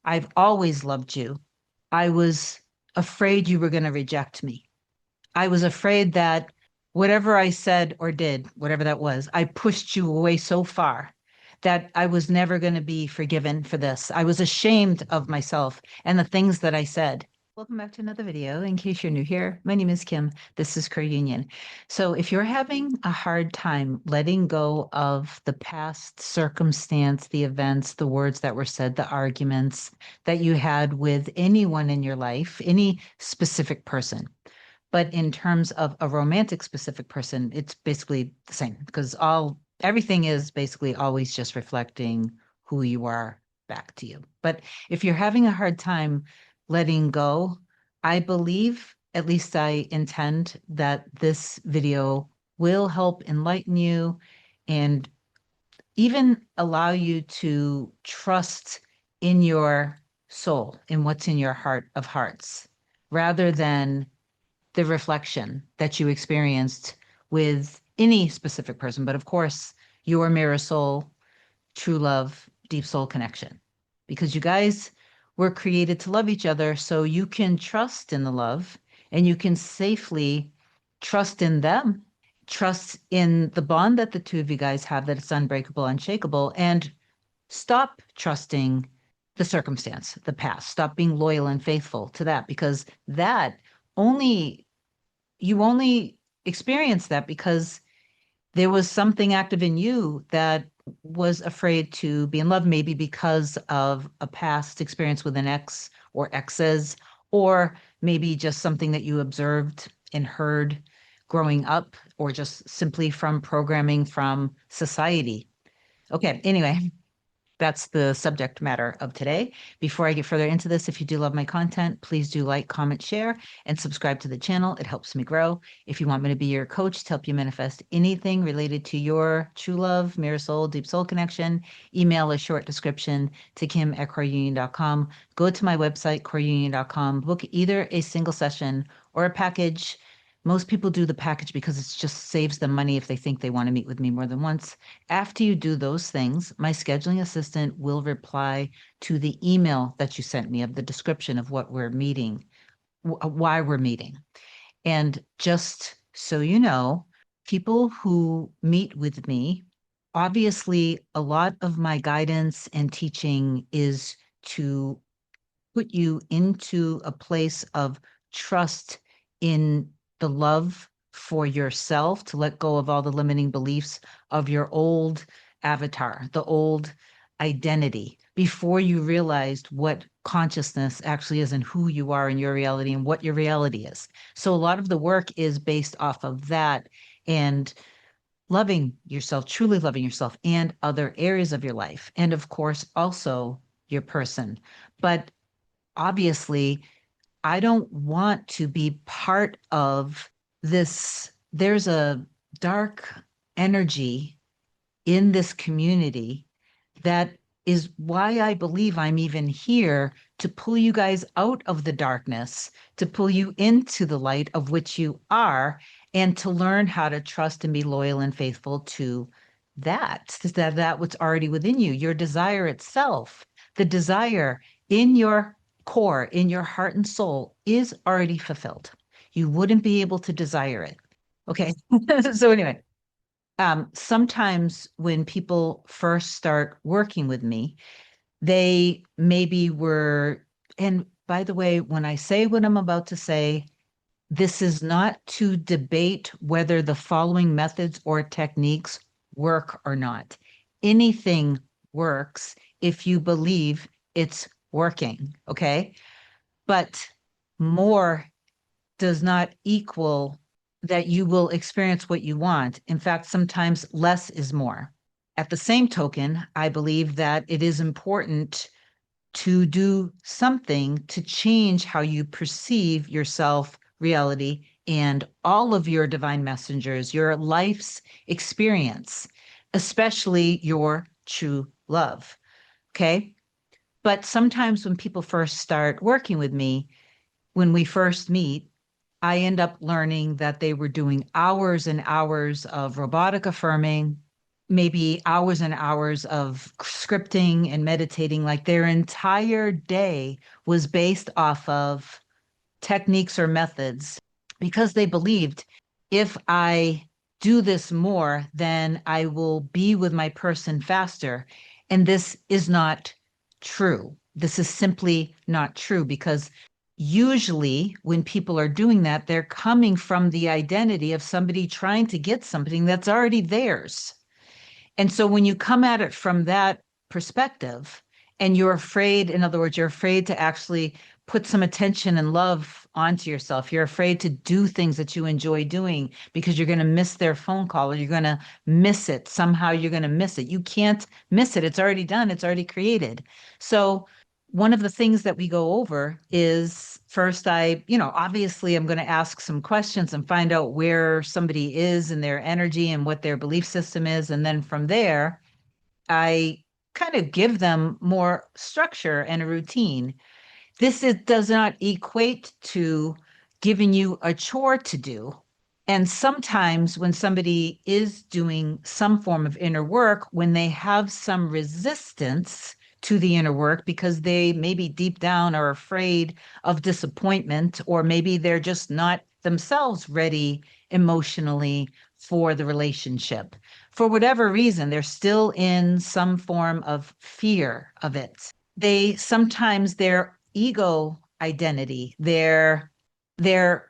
I've always loved you. I was afraid you were going to reject me. I was afraid that whatever I said or did, whatever that was, I pushed you away so far that I was never going to be forgiven for this. I was ashamed of myself and the things that I said. Welcome back to another video. In case you're new here, my name is Kim. This is Career Union. So if you're having a hard time letting go of the past circumstance, the events, the words that were said, the arguments that you had with anyone in your life, any specific person, but in terms of a romantic specific person, it's basically the same because everything is basically always just reflecting who you are back to you. But if you're having a hard time letting go, I believe, at least I intend that this video will help enlighten you and even allow you to trust in your soul, in what's in your heart of hearts, rather than the reflection that you experienced with any specific person, but of course, your mirror soul, true love, deep soul connection. Because you guys were created to love each other, so you can trust in the love and you can safely trust in them, trust in the bond that the two of you guys have, that it's unbreakable, unshakable, and stop trusting the circumstance, the past. Stop being loyal and faithful to that because that only you only experienced that because there was something active in you that was afraid to be in love, maybe because of a past experience with an ex or exes, or maybe just something that you observed and heard growing up, or just simply from programming from society. Okay, anyway, that's the subject matter of today. Before I get further into this, if you do love my content, please do like, comment, share, and subscribe to the channel. It helps me grow. If you want me to be your coach to help you manifest anything related to your true love, mirror soul, deep soul connection, email a short description to kim@coreunion.com. Go to my website, coreunion.com, book either a single session or a package. Most people do the package because it just saves them money if they think they want to meet with me more than once. After you do those things, my scheduling assistant will reply to the email that you sent me of the description of what we're meeting, why we're meeting. And just so you know, people who meet with me, obviously, a lot of my guidance and teaching is to put you into a place of trust in the love for yourself, to let go of all the limiting beliefs of your old avatar, the old identity, before you realized what consciousness actually is and who you are in your reality and what your reality is. So a lot of the work is based off of that and loving yourself, truly loving yourself and other areas of your life. And of course, also your person. But obviously, I don't want to be part of this. There's a dark energy in this community that is why I believe I'm even here to pull you guys out of the darkness, to pull you into the light of which you are, and to learn how to trust and be loyal and faithful to that what's already within you, your desire itself, the desire in your core, in your heart and soul is already fulfilled. You wouldn't be able to desire it. Okay. So anyway, sometimes when people first start working with me, they maybe were, and by the way, when I say what I'm about to say, this is not to debate whether the following methods or techniques work or not. Anything works if you believe it's working, okay? But more does not equal that you will experience what you want. In fact, sometimes less is more. At the same token, I believe that it is important to do something to change how you perceive yourself, reality, and all of your divine messengers, your life's experience, especially your true love. Okay. But sometimes when people first start working with me, when we first meet, I end up learning that they were doing hours and hours of robotic affirming, maybe hours and hours of scripting and meditating, like their entire day was based off of techniques or methods because they believed if I do this more, then I will be with my person faster. And this is not true. This is simply not true because usually when people are doing that, they're coming from the identity of somebody trying to get something that's already theirs. And so when you come at it from that perspective and you're afraid, in other words, you're afraid to actually put some attention and love onto yourself. You're afraid to do things that you enjoy doing because you're going to miss their phone call or you're going to miss it. Somehow you're going to miss it. You can't miss it. It's already done. It's already created. So one of the things that we go over is first obviously I'm going to ask some questions and find out where somebody is in their energy and what their belief system is. And then from there, I kind of give them more structure and a routine. Does not equate to giving you a chore to do. And sometimes when somebody is doing some form of inner work, when they have some resistance to the inner work because they maybe deep down are afraid of disappointment, or maybe they're just not themselves ready emotionally for the relationship. For whatever reason, they're still in some form of fear of it. They sometimes their ego identity, their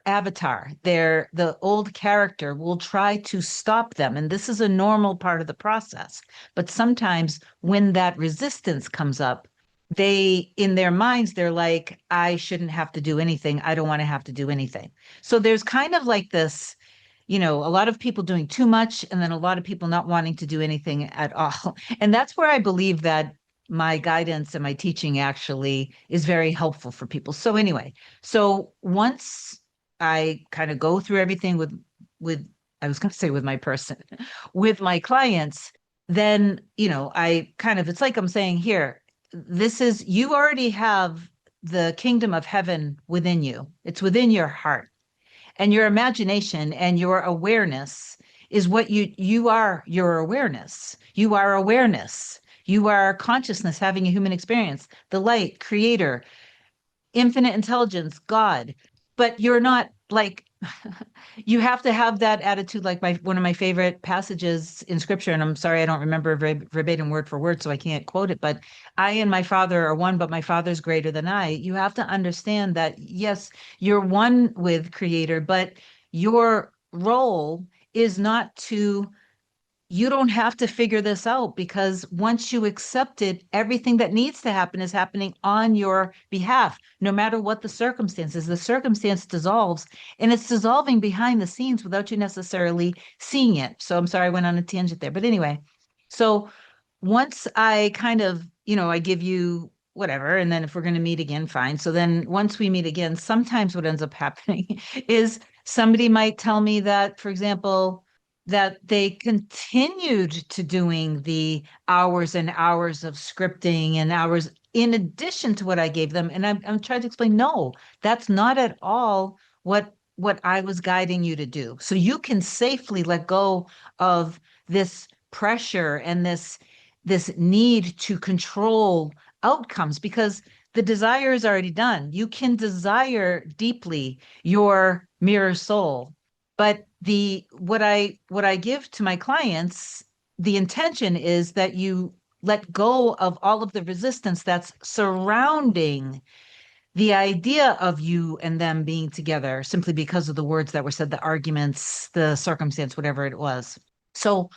avatar, the old character will try to stop them. And this is a normal part of the process. But sometimes when that resistance comes up, they in their minds, they're like, I shouldn't have to do anything. I don't want to have to do anything. So there's kind of like this, a lot of people doing too much and then a lot of people not wanting to do anything at all. And that's where I believe that my guidance and my teaching actually is very helpful for people. So anyway, so once I kind of go through everything with I was going to say with my person, with my clients, then, I kind of it's like I'm saying here, this is you already have the kingdom of heaven within you. It's within your heart and your imagination and your awareness is what you are. Your awareness, you are awareness, you are consciousness having a human experience, the light creator, infinite intelligence, God. But you're not like you have to have that attitude, like my one of my favorite passages in scripture, and I'm sorry I don't remember verbatim word for word, so I can't quote it, but I and my father are one, but my father's greater than I. You have to understand that yes, you're one with creator, but your role is not to you don't have to figure this out because once you accept it, everything that needs to happen is happening on your behalf, no matter what the circumstances. The circumstance dissolves and it's dissolving behind the scenes without you necessarily seeing it. So I'm sorry I went on a tangent there. But anyway, so once I kind of, I give you whatever, and then if we're going to meet again, fine. So then once we meet again, sometimes what ends up happening is somebody might tell me that, for example, that they continued to doing the hours and hours of scripting and hours in addition to what I gave them. And I'm trying to explain, no, that's not at all what I was guiding you to do. So you can safely let go of this pressure and this need to control outcomes because the desire is already done. You can desire deeply your mirror soul, but the what I give to my clients, the intention is that you let go of all of the resistance that's surrounding the idea of you and them being together simply because of the words that were said, the arguments, the circumstance, whatever it was. So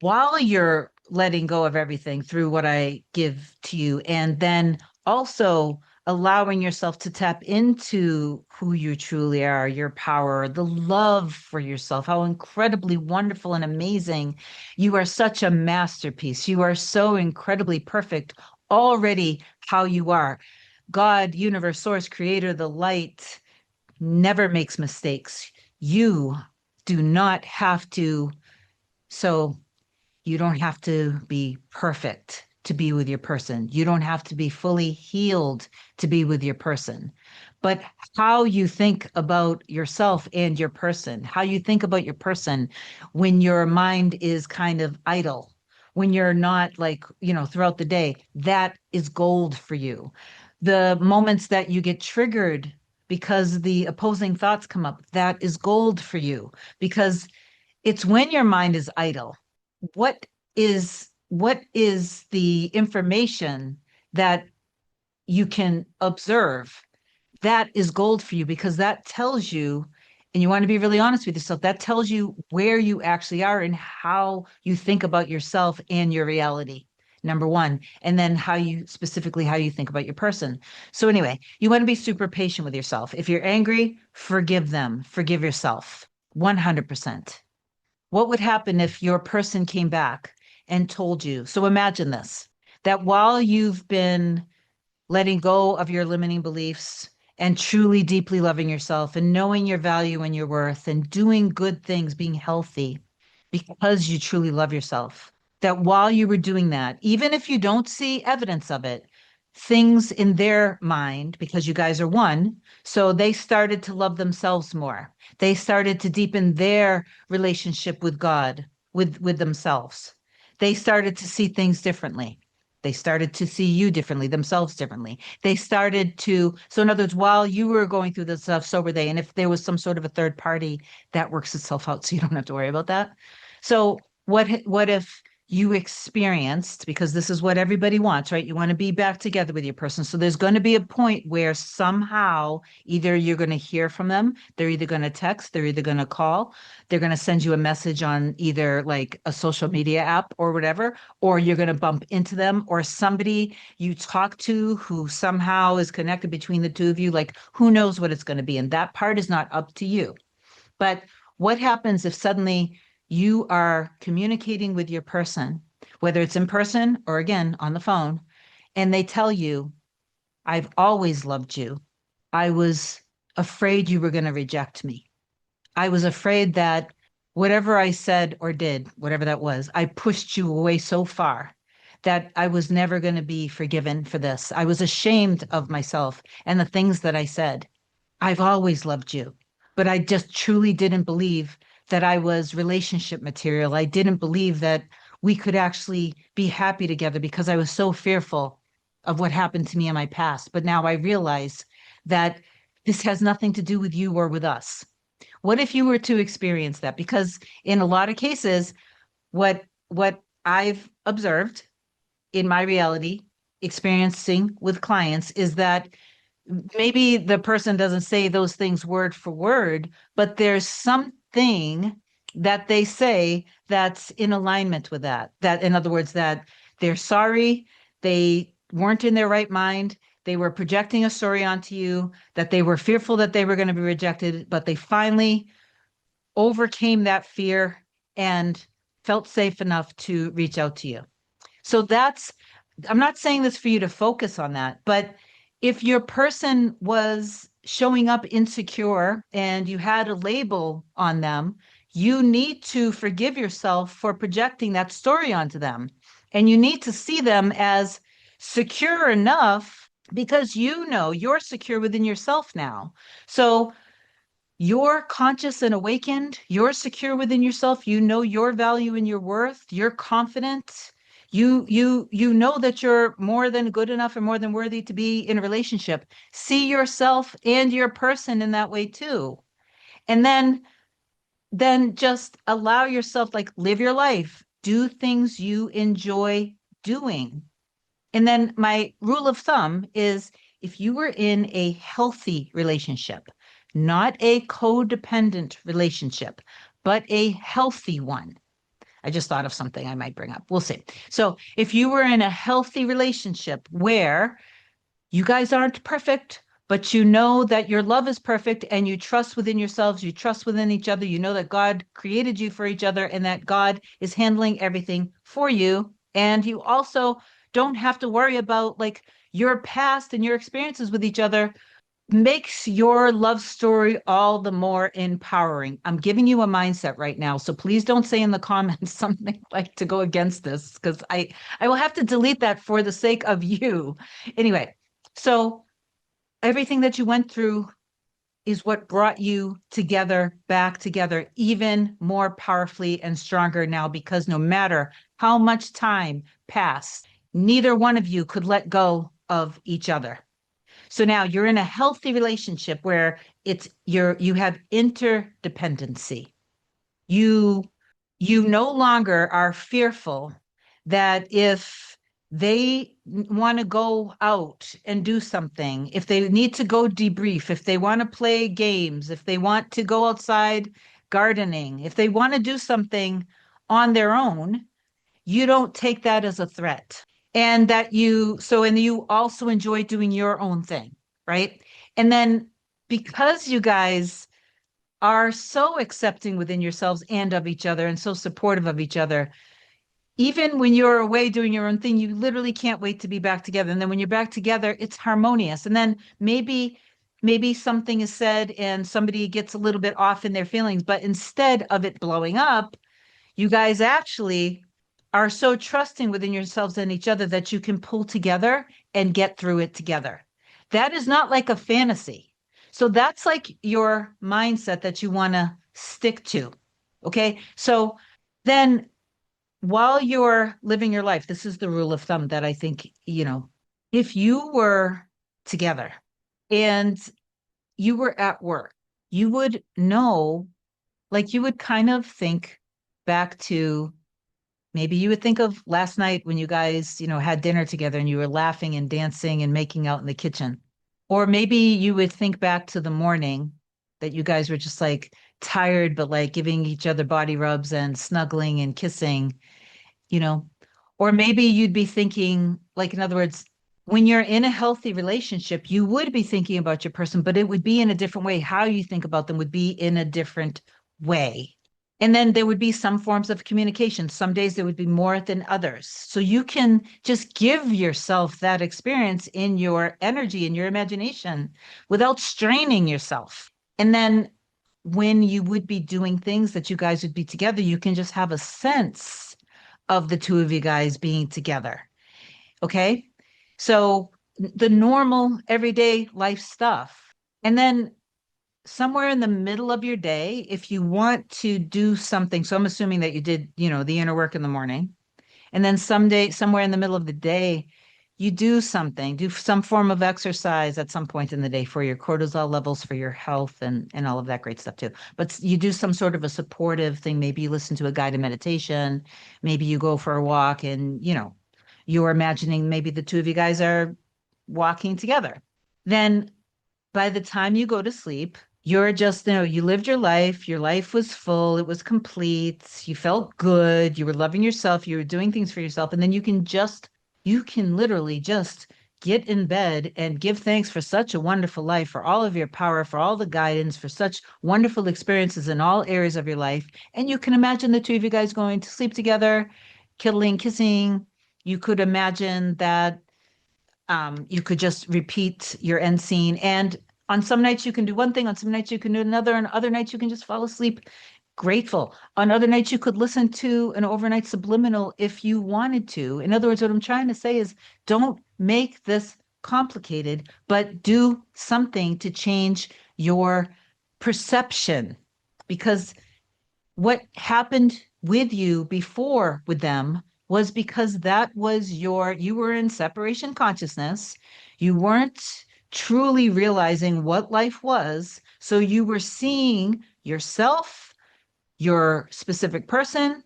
while you're letting go of everything through what I give to you, and then also allowing yourself to tap into who you truly are, your power, the love for yourself, how incredibly wonderful and amazing. You are such a masterpiece. You are so incredibly perfect already how you are. God, universe, source, creator, the light never makes mistakes. You do not have to. So you don't have to be perfect to be with your person. You don't have to be fully healed to be with your person. But how you think about yourself and your person, how you think about your person when your mind is kind of idle, when you're not like, throughout the day, that is gold for you. The moments that you get triggered because the opposing thoughts come up, that is gold for you because it's when your mind is idle. What is the information that you can observe? That is gold for you because that tells you, and you want to be really honest with yourself, that tells you where you actually are and how you think about yourself and your reality. Number one, and then how you think about your person. So anyway, you want to be super patient with yourself. If you're angry, forgive them, forgive yourself 100%. What would happen if your person came back and told you? So imagine this, that while you've been letting go of your limiting beliefs and truly deeply loving yourself and knowing your value and your worth and doing good things, being healthy because you truly love yourself. That while you were doing that, even if you don't see evidence of it, things in their mind, because you guys are one, so they started to love themselves more. They started to deepen their relationship with God, with themselves. They started to see things differently. They started to see you differently, themselves differently. They started to, so in other words, while you were going through this stuff, so were they. And if there was some sort of a third party, that works itself out. So you don't have to worry about that. So what if you experienced, because this is what everybody wants, right? You want to be back together with your person. So there's going to be a point where somehow either you're going to hear from them, they're either going to text, they're either going to call, they're going to send you a message on either like a social media app or whatever, or you're going to bump into them or somebody you talk to who somehow is connected between the two of you. Like who knows what it's going to be. And that part is not up to you. But what happens if suddenly you are communicating with your person, whether it's in person or again on the phone, and they tell you, I've always loved you. I was afraid you were going to reject me. I was afraid that whatever I said or did, whatever that was, I pushed you away so far that I was never going to be forgiven for this. I was ashamed of myself and the things that I said. I've always loved you, but I just truly didn't believe that I was relationship material. I didn't believe that we could actually be happy together because I was so fearful of what happened to me in my past. But now I realize that this has nothing to do with you or with us. What if you were to experience that? Because in a lot of cases, what I've observed in my reality, experiencing with clients is that maybe the person doesn't say those things word for word, but there's something that they say that's in alignment with that. That, in other words, that they're sorry, they weren't in their right mind, they were projecting a story onto you, that they were fearful that they were going to be rejected, but they finally overcame that fear and felt safe enough to reach out to you. So I'm not saying this for you to focus on that, but if your person was showing up insecure and you had a label on them, you need to forgive yourself for projecting that story onto them. And you need to see them as secure enough because you know you're secure within yourself now. So you're conscious and awakened, you're secure within yourself, you know your value and your worth, you're confident, you know that you're more than good enough and more than worthy to be in a relationship. See yourself and your person in that way too. And then just allow yourself, like, live your life, do things you enjoy doing. And then my rule of thumb is if you were in a healthy relationship, not a codependent relationship, but a healthy one. I just thought of something I might bring up. We'll see. So if you were in a healthy relationship where you guys aren't perfect, but you know that your love is perfect and you trust within yourselves, you trust within each other, you know that God created you for each other and that God is handling everything for you. And you also don't have to worry about like your past and your experiences with each other makes your love story all the more empowering. I'm giving you a mindset right now, so please don't say in the comments something like to go against this because I will have to delete that for the sake of you. Anyway, so everything that you went through is what brought you together, back together, even more powerfully and stronger now because no matter how much time passed, neither one of you could let go of each other. So now you're in a healthy relationship where you have interdependency. You you no longer are fearful that if they want to go out and do something, if they need to go debrief, if they want to play games, if they want to go outside gardening, if they want to do something on their own, you don't take that as a threat. And you also enjoy doing your own thing, right? And then because you guys are so accepting within yourselves and of each other and so supportive of each other, even when you're away doing your own thing, you literally can't wait to be back together. And then when you're back together, it's harmonious. And then maybe something is said and somebody gets a little bit off in their feelings, but instead of it blowing up, you guys actually are so trusting within yourselves and each other that you can pull together and get through it together. That is not like a fantasy. So that's like your mindset that you want to stick to. Okay. So then while you're living your life, this is the rule of thumb that I think, if you were together and you were at work, you would know, like you would kind of think back to maybe you would think of last night when you guys, had dinner together and you were laughing and dancing and making out in the kitchen. Or maybe you would think back to the morning that you guys were just like tired, but like giving each other body rubs and snuggling and kissing, you know. Or maybe you'd be thinking, like, in other words, when you're in a healthy relationship, you would be thinking about your person, but it would be in a different way. How you think about them would be in a different way. And then there would be some forms of communication. Some days there would be more than others. So you can just give yourself that experience in your energy, in your imagination without straining yourself. And then when you would be doing things that you guys would be together, you can just have a sense of the two of you guys being together. Okay. So the normal everyday life stuff. And then somewhere in the middle of your day, if you want to do something, so I'm assuming that you did, the inner work in the morning, and then someday, somewhere in the middle of the day, you do something, do some form of exercise at some point in the day for your cortisol levels, for your health, and all of that great stuff too. But you do some sort of a supportive thing. Maybe you listen to a guided meditation. Maybe you go for a walk and, you're imagining maybe the two of you guys are walking together. Then by the time you go to sleep, you're just, you lived your life was full, it was complete, you felt good, you were loving yourself, you were doing things for yourself, and then you can literally just get in bed and give thanks for such a wonderful life, for all of your power, for all the guidance, for such wonderful experiences in all areas of your life. And you can imagine the two of you guys going to sleep together, cuddling, kissing. You could imagine that you could just repeat your end scene. And on some nights you can do one thing, on some nights you can do another, and other nights you can just fall asleep grateful. On other nights you could listen to an overnight subliminal if you wanted to. In other words, what I'm trying to say is don't make this complicated, but do something to change your perception. Because what happened with you before with them was because you were in separation consciousness. You weren't truly realizing what life was. So you were seeing yourself, your specific person,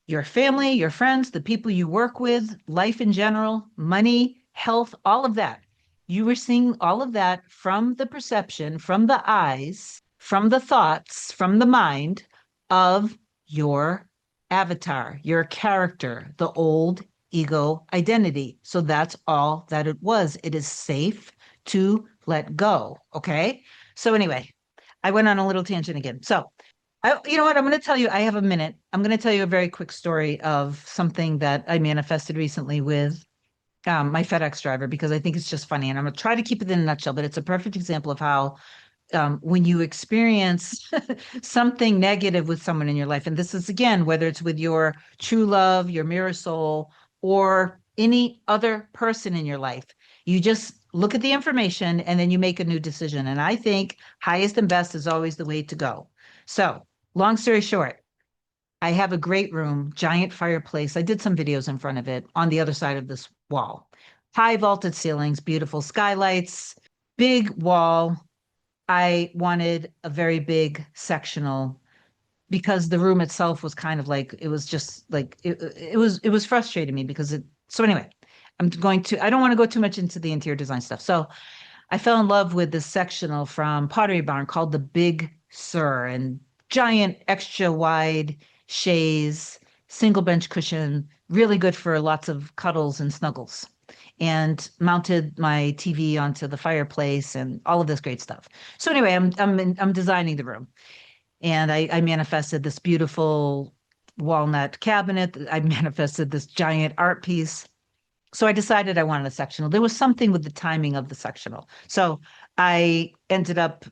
your family, your friends, the people you work with, life in general, money, health, all of that. You were seeing all of that from the perception, from the eyes, from the thoughts, from the mind of your avatar, your character, the old ego identity. So that's all that it was. It is safe to let go. Okay. So, anyway, I went on a little tangent again. So, you know what? I'm going to tell you, I have a minute. I'm going to tell you a very quick story of something that I manifested recently with. my FedEx driver, because I think it's just funny. And I'm going to try to keep it in a nutshell, but it's a perfect example of how when you experience something negative with someone in your life, and this is again, whether it's with your true love, your mirror soul, or any other person in your life, you just look at the information and then you make a new decision. And I think highest and best is always the way to go. So, long story short, I have a great room, giant fireplace. I did some videos in front of it on the other side of this wall. High vaulted ceilings, beautiful skylights, big wall. I wanted a very big sectional because the room itself was kind of like it was just like it was frustrating me because it so anyway, I don't want to go too much into the interior design stuff. So I fell in love with this sectional from Pottery Barn called the Big Sur, and giant extra wide chaise, single bench cushion, really good for lots of cuddles and snuggles. And mounted my TV onto the fireplace and all of this great stuff. So anyway, I'm designing the room, and I manifested this beautiful walnut cabinet. I manifested this giant art piece. So I decided I wanted a sectional. There was something with the timing of the sectional. So I ended up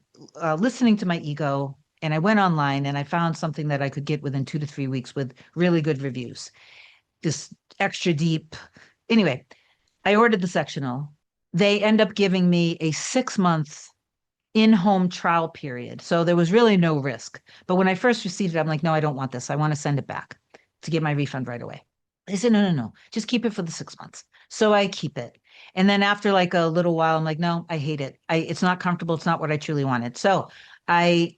listening to my ego, and I went online and I found something that I could get within 2 to 3 weeks with really good reviews. This extra deep. Anyway, I ordered the sectional. They end up giving me a 6 month in-home trial period. So there was really no risk. But when I first received it, I'm like, no, I don't want this. I want to send it back to get my refund right away. They said, no, no, no, just keep it for the 6 months. So I keep it. And then after like a little while, I'm like, no, I hate it. It's not comfortable. It's not what I truly wanted. So I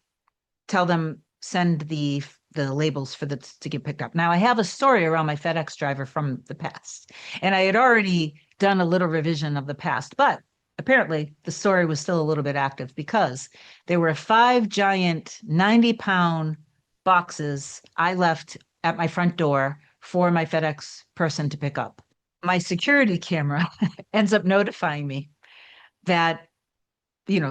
tell them send the labels for the to get picked up. Now I have a story around my FedEx driver from the past, and I had already done a little revision of the past, but apparently the story was still a little bit active because there were five giant 90-pound boxes I left at my front door for my FedEx person to pick up. My security camera ends up notifying me that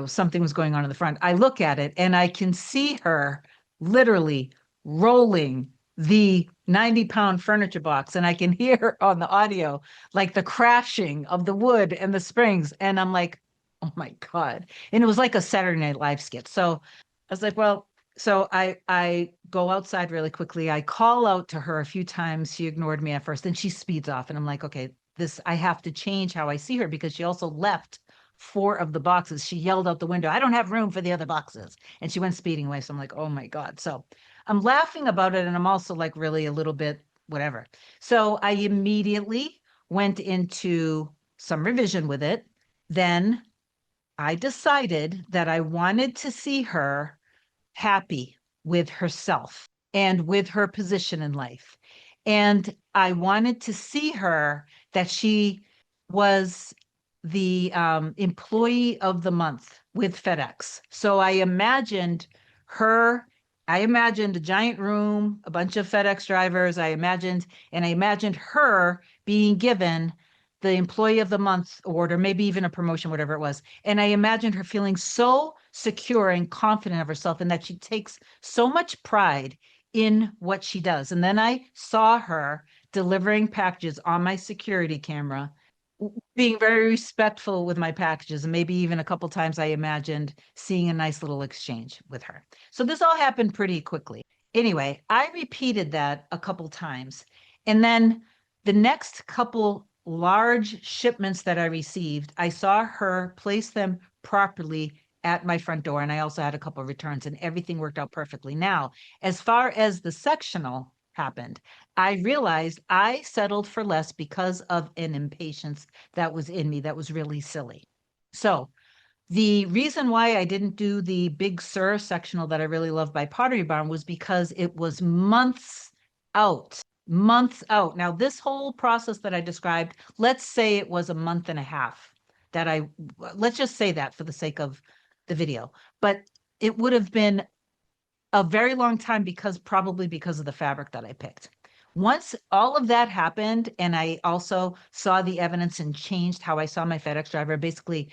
something was going on in the front. I look at it and I can see her literally rolling the 90-pound furniture box, and I can hear on the audio like the crashing of the wood and the springs. And I'm like, oh my God. And it was like a Saturday Night Live skit. So I was like, well, so I go outside really quickly. I call out to her a few times. She ignored me at first, then she speeds off. And I'm like, okay, this I have to change how I see her because she also left four of the boxes. She yelled out the window, I don't have room for the other boxes. And she went speeding away. So I'm like, oh my God. So I'm laughing about it. And I'm also like really a little bit whatever. So I immediately went into some revision with it. Then I decided that I wanted to see her happy with herself and with her position in life. And I wanted to see her that she was the employee of the month with FedEx. So her, I imagined a giant room, a bunch of FedEx drivers. And I imagined her being given the employee of the month award, or maybe even a promotion, whatever it was. And I imagined her feeling so secure and confident of herself, and that she takes so much pride in what she does. And then I saw her delivering packages on my security camera, being very respectful with my packages. And maybe even a couple times I imagined seeing a nice little exchange with her. So this all happened pretty quickly. Anyway, I repeated that a couple times. And then the next couple large shipments that I received, I saw her place them properly at my front door. And I also had a couple of returns, and everything worked out perfectly. Now, as far as the sectional happened, I realized I settled for less because of an impatience that was in me that was really silly. So the reason why I didn't do the Big Sur sectional that I really love by Pottery Barn was because it was months out, months out. Now, this whole process that I described, let's say it was a month and a half let's just say that for the sake of the video, but it would have been a very long time probably because of the fabric that I picked. Once all of that happened, and I also saw the evidence and changed how I saw my FedEx driver, basically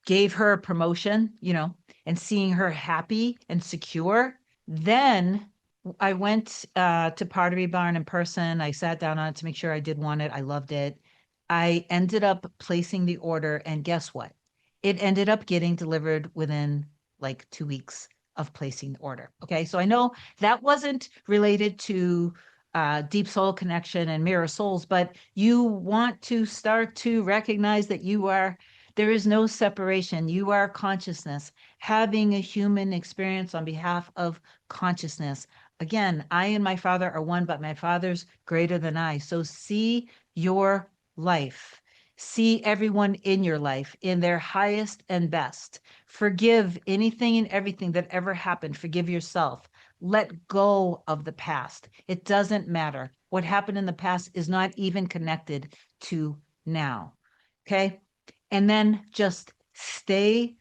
gave her a promotion, and seeing her happy and secure, then I went to Pottery Barn in person. I sat down on it to make sure I did want it. I loved it. I ended up placing the order, and guess what? It ended up getting delivered within like 2 weeks of placing the order. Okay. So I know that wasn't related to deep soul connection and mirror souls, but you want to start to recognize that there is no separation. You are consciousness, having a human experience on behalf of consciousness. Again, I and my father are one, but my father's greater than I. So see your life. See everyone in your life in their highest and best. Forgive anything and everything that ever happened. Forgive yourself. Let go of the past. It doesn't matter. What happened in the past is not even connected to now. Okay. And then just stay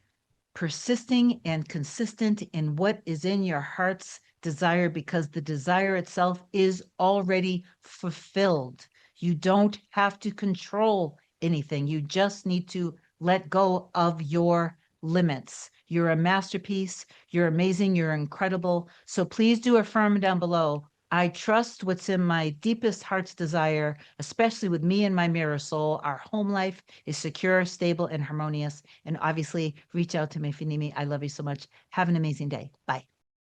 persisting and consistent in what is in your heart's desire, because the desire itself is already fulfilled. You don't have to control anything. You just need to let go of your limits. You're a masterpiece. You're amazing. You're incredible. So please do affirm down below. I trust what's in my deepest heart's desire, especially with me and my mirror soul. Our home life is secure, stable, and harmonious. And obviously, reach out to me if you need me. I love you so much. Have an amazing day. Bye.